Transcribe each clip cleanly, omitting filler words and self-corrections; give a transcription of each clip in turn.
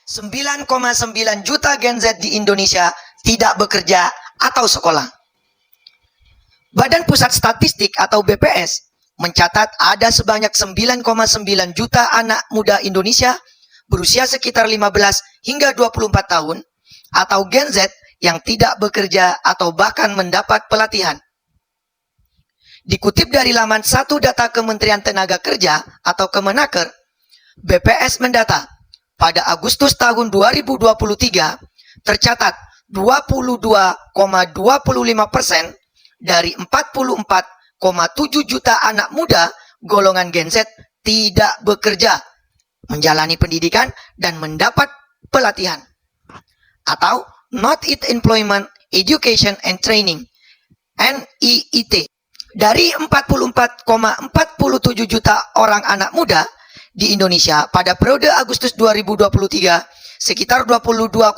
9,9 juta Gen Z di Indonesia tidak bekerja atau sekolah. Badan Pusat Statistik atau BPS mencatat ada sebanyak 9,9 juta anak muda Indonesia berusia sekitar 15 hingga 24 tahun atau Gen Z yang tidak bekerja atau bahkan mendapat pelatihan. Dikutip dari laman 1 data Kementerian Tenaga Kerja atau Kemenaker, BPS mendata pada Agustus tahun 2023 tercatat 22,25% dari 44,7 juta anak muda golongan Gen Z tidak bekerja, menjalani pendidikan dan mendapat pelatihan atau Not in Employment, Education and Training (NEET). Dari 44,47 juta orang anak muda di Indonesia pada periode Agustus 2023, sekitar 22,25%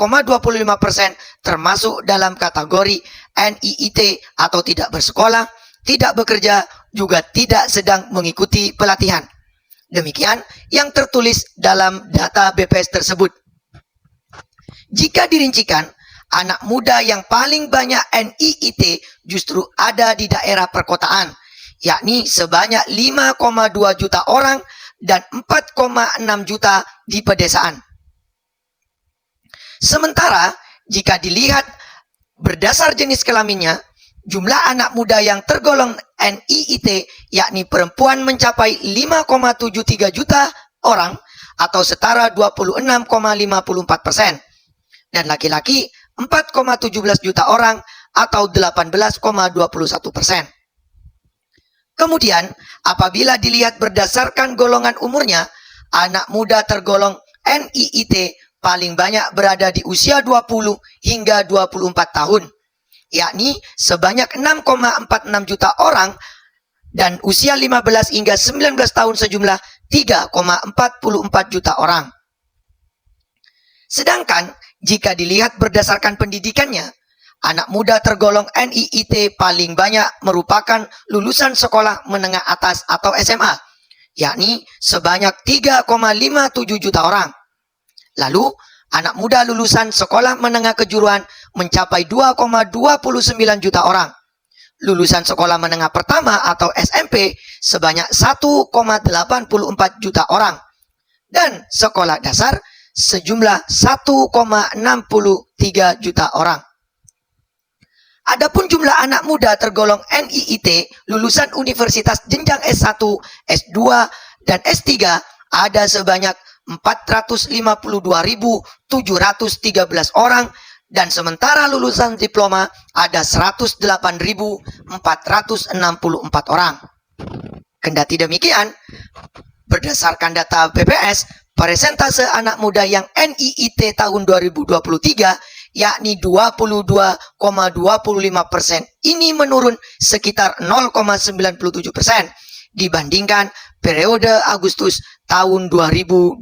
termasuk dalam kategori NEET atau tidak bersekolah, tidak bekerja, juga tidak sedang mengikuti pelatihan. Demikian yang tertulis dalam data BPS tersebut. Jika dirincikan, anak muda yang paling banyak NEET justru ada di daerah perkotaan, yakni sebanyak 5,2 juta orang dan 4,6 juta di pedesaan. Sementara, jika dilihat berdasar jenis kelaminnya, jumlah anak muda yang tergolong NEET, yakni perempuan mencapai 5,73 juta orang atau setara 26,54%, dan laki-laki 4,17 juta orang atau 18,21%. Kemudian, apabila dilihat berdasarkan golongan umurnya, anak muda tergolong NEET paling banyak berada di usia 20 hingga 24 tahun, yakni sebanyak 6,46 juta orang, dan usia 15 hingga 19 tahun sejumlah 3,44 juta orang. Sedangkan, jika dilihat berdasarkan pendidikannya, anak muda tergolong NEET paling banyak merupakan lulusan sekolah menengah atas atau SMA, yakni sebanyak 3,57 juta orang. Lalu, anak muda lulusan sekolah menengah kejuruan mencapai 2,29 juta orang. Lulusan sekolah menengah pertama atau SMP sebanyak 1,84 juta orang. Dan sekolah dasar sejumlah 1,63 juta orang. Adapun jumlah anak muda tergolong NEET lulusan universitas jenjang S1, S2, dan S3 ada sebanyak 452.713 orang, dan sementara lulusan diploma ada 108.464 orang. Kendati demikian, berdasarkan data BPS, persentase anak muda yang NEET tahun 2023 yakni 22,25% ini menurun sekitar 0,97% dibandingkan periode Agustus tahun 2022.